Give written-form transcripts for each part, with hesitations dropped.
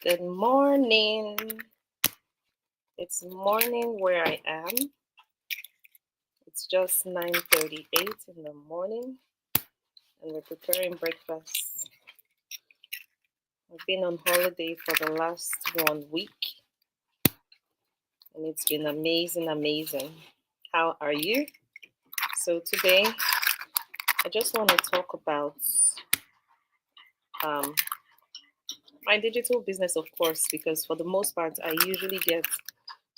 Good morning. It's morning where I am. It's just 9:38 in the morning and we're preparing breakfast. I've been on holiday for the last 1 week and it's been amazing. How are you? So today I just want to talk about my digital business, of course, because for the most part I usually get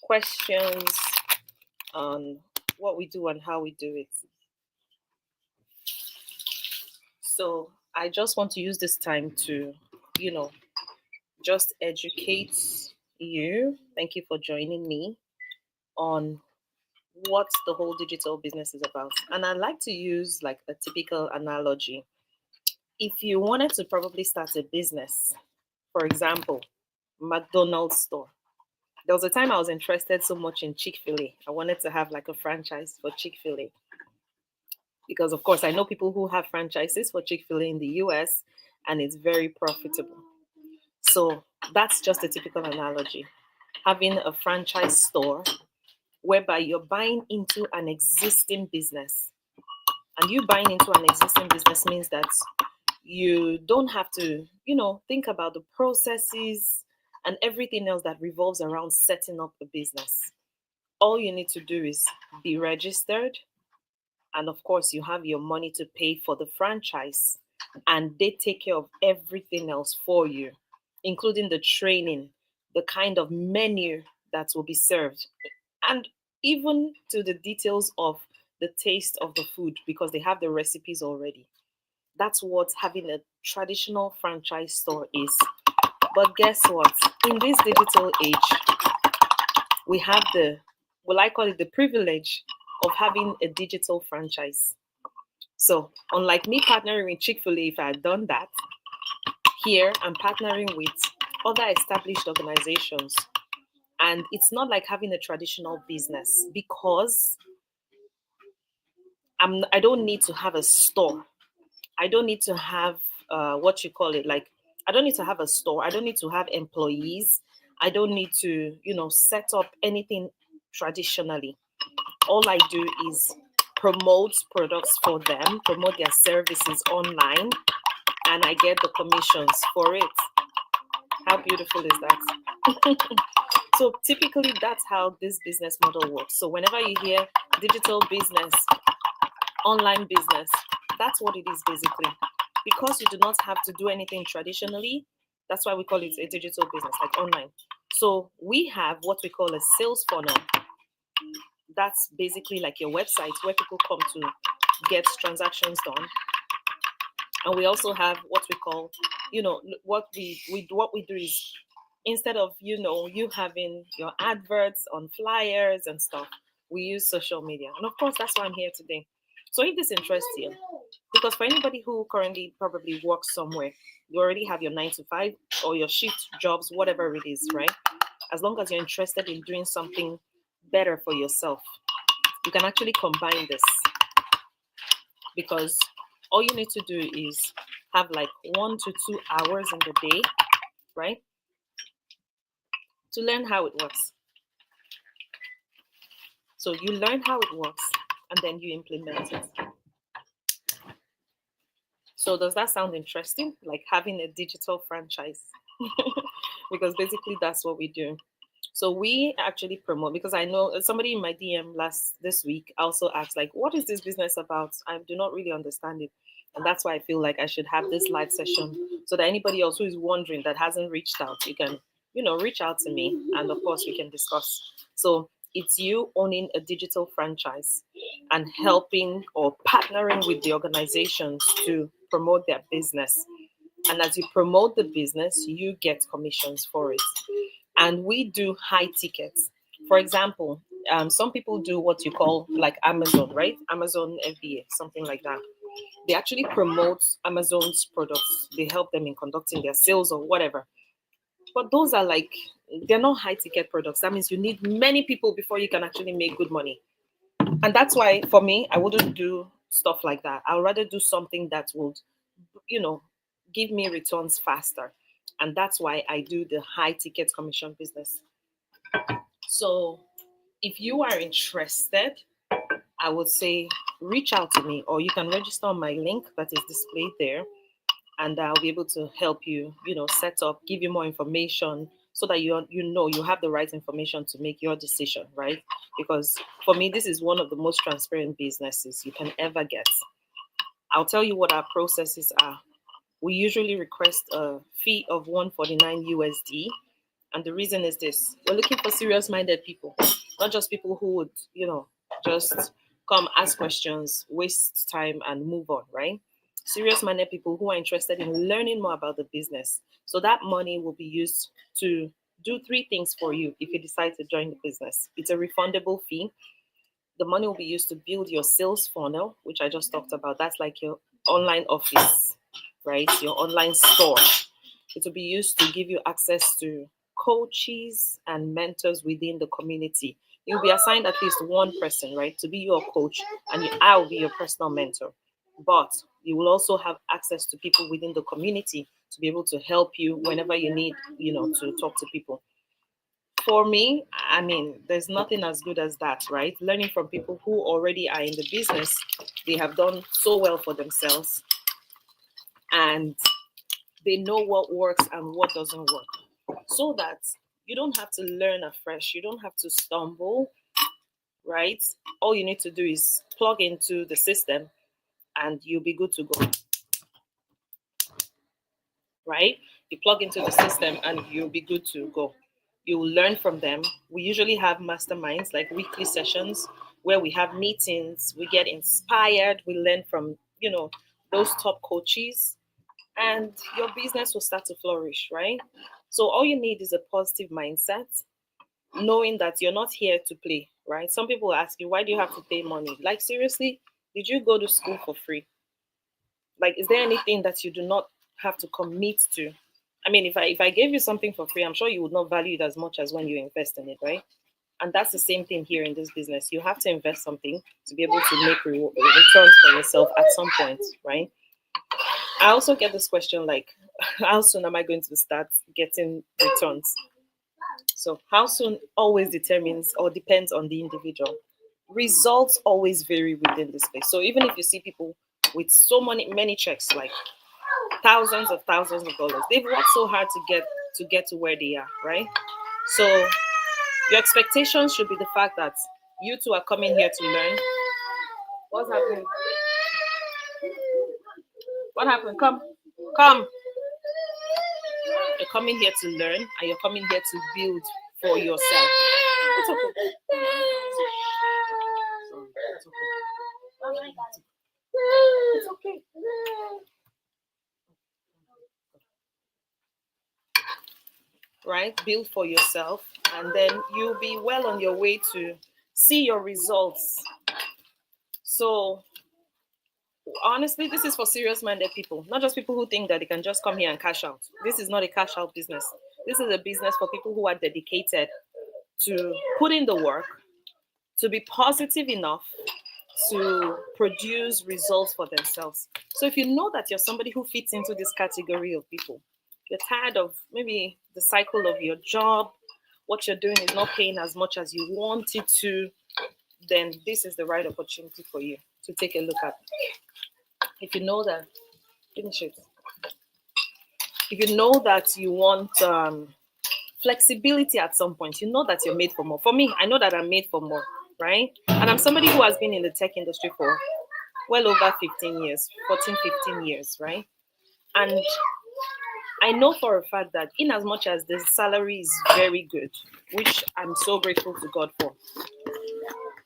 questions on what we do and how we do it. So I just want to use this time to, just educate you. Thank you for joining me on what the whole digital business is about. And I like to use like a typical analogy. If you wanted to probably start a business, for example, McDonald's store. There was a time I was interested so much in Chick-fil-A. I wanted to have like a franchise for Chick-fil-A because of course I know people who have franchises for Chick-fil-A in the US and it's very profitable. So that's just a typical analogy. Having a franchise store whereby you're buying into an existing business. And you buying into an existing business means that you don't have to, think about the processes and everything else that revolves around setting up a business. All you need to do is be registered. And of course, you have your money to pay for the franchise. And they take care of everything else for you, including the training, the kind of menu that will be served, and even to the details of the taste of the food because they have the recipes already. That's what having a traditional franchise store is. But guess what? In this digital age, we have I call it the privilege of having a digital franchise. So, unlike me partnering with Chick-fil-A, if I had done that, here I'm partnering with other established organizations. And it's not like having a traditional business because I don't need to have a store. I don't need to have what you call it. Like, I don't need to have a store. I don't need to have employees. I don't need to, set up anything traditionally. All I do is promote products for them, promote their services online, and I get the commissions for it. How beautiful is that? So typically that's how this business model works. So whenever you hear digital business, online business, that's what it is basically. Because you do not have to do anything traditionally, that's why we call it a digital business, like online. So we have what we call a sales funnel. That's basically like your website where people come to get transactions done. And we also have what we call, what we do is instead of you having your adverts on flyers and stuff, we use social media. And of course that's why I'm here today. So if this interests you, because for anybody who currently probably works somewhere, you already have your 9 to 5 or your shift jobs, whatever it is, right? As long as you're interested in doing something better for yourself, you can actually combine this, because all you need to do is have like 1 to 2 hours in the day, right, to learn how it works. So you learn how it works and then you implement it. So does that sound interesting? Like having a digital franchise? Because basically that's what we do. So we actually promote, because I know somebody in my DM this week also asked, like, what is this business about? I do not really understand it. And that's why I feel like I should have this live session so that anybody else who is wondering that hasn't reached out, you can, reach out to me. And of course we can discuss. So it's you owning a digital franchise and helping or partnering with the organizations to promote their business. And as you promote the business, you get commissions for it. And we do high tickets. For example, some people do what you call like Amazon, right? Amazon FBA, something like that. They actually promote Amazon's products. They help them in conducting their sales or whatever. But those are like, they're not high ticket products. That means you need many people before you can actually make good money. And that's why for me, I wouldn't do stuff like that. I'd rather do something that would, give me returns faster. And that's why I do the high ticket commission business. So if you are interested, I would say reach out to me, or you can register on my link that is displayed there, and I'll be able to help you, set up, give you more information so that you have the right information to make your decision, right? Because for me, this is one of the most transparent businesses you can ever get. I'll tell you what our processes are. We usually request a fee of 149 USD. And the reason is this: we're looking for serious minded people, not just people who would, just come ask questions, waste time, and move on, right? Serious minded people who are interested in learning more about the business. So that money will be used to do three things for you if you decide to join the business. It's a refundable fee. The money will be used to build your sales funnel, which I just talked about. That's like your online office, right? Your online store. It will be used to give you access to coaches and mentors within the community. You'll be assigned at least one person, right, to be your coach, and I will be your personal mentor. But you will also have access to people within the community to be able to help you whenever you need, to talk to people. For me, I mean, there's nothing as good as that, right? Learning from people who already are in the business, they have done so well for themselves, and they know what works and what doesn't work, so that you don't have to learn afresh. You don't have to stumble, right? All you need to do is plug into the system and you'll be good to go, right? You plug into the system and you'll be good to go. You will learn from them. We usually have masterminds, like weekly sessions, where we have meetings, we get inspired, we learn from, those top coaches, and your business will start to flourish, right? So all you need is a positive mindset, knowing that you're not here to play, right? Some people ask you, why do you have to pay money? Like, seriously, did you go to school for free? Like, is there anything that you do not have to commit to? I mean, if I gave you something for free, I'm sure you would not value it as much as when you invest in it, right? And that's the same thing here in this business. You have to invest something to be able to make returns for yourself at some point, right? I also get this question like, how soon am I going to start getting returns? So, how soon always determines or depends on the individual. Results always vary within the space. So, even if you see people with so many checks, like thousands of dollars, they've worked so hard to get to where they are, right? So, your expectations should be the fact that you two are coming here to learn. What's happening? What happened? Come. You're coming here to learn, and you're coming here to build for yourself. It's okay. It's okay. It's okay. Right? Build for yourself, and then you'll be well on your way to see your results. So, honestly, this is for serious minded people, not just people who think that they can just come here and cash out. This is not a cash out business. This is a business for people who are dedicated to put in the work, to be positive enough to produce results for themselves. So if you know that you're somebody who fits into this category of people, you're tired of maybe the cycle of your job, what you're doing is not paying as much as you want it to, then this is the right opportunity for you to take a look at. If you know that, finish it. If you know that you want flexibility at some point, you know that you're made for more. For me, I know that I'm made for more, right? And I'm somebody who has been in the tech industry for well over 15 years, 14, 15 years, right? And I know for a fact that in as much as the salary is very good, which I'm so grateful to God for,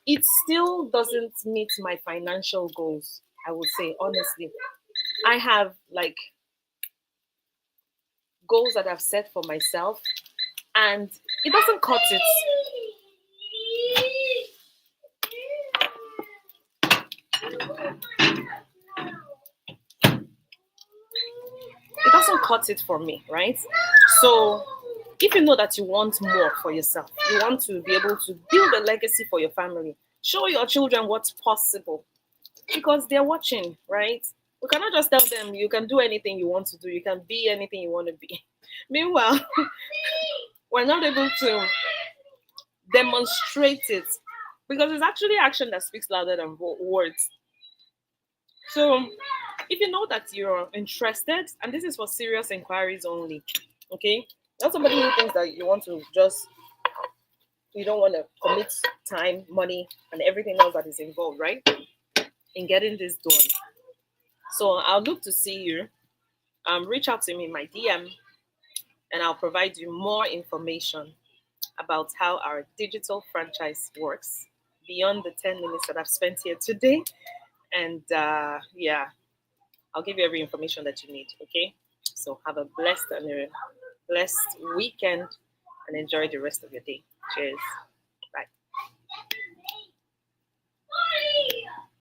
it still doesn't meet my financial goals, I would say, honestly. I have like goals that I've set for myself, and it doesn't cut it. It doesn't cut it for me, right? So if you know that you want more for yourself, you want to be able to build a legacy for your family, show your children what's possible, because they're watching, right? We cannot just tell them you can do anything you want to do, you can be anything you want to be. Meanwhile, we're not able to demonstrate it because it's actually action that speaks louder than words. So, if you know that you're interested, and this is for serious inquiries only, okay? Not somebody who thinks that you want to just, you don't want to commit time, money, and everything else that is involved, right? In getting this done. So, I'll look to see you. Reach out to me in my DM, and I'll provide you more information about how our digital franchise works beyond the 10 minutes that I've spent here today. And yeah, I'll give you every information that you need. Okay. So have a blessed and a blessed weekend and enjoy the rest of your day. Cheers.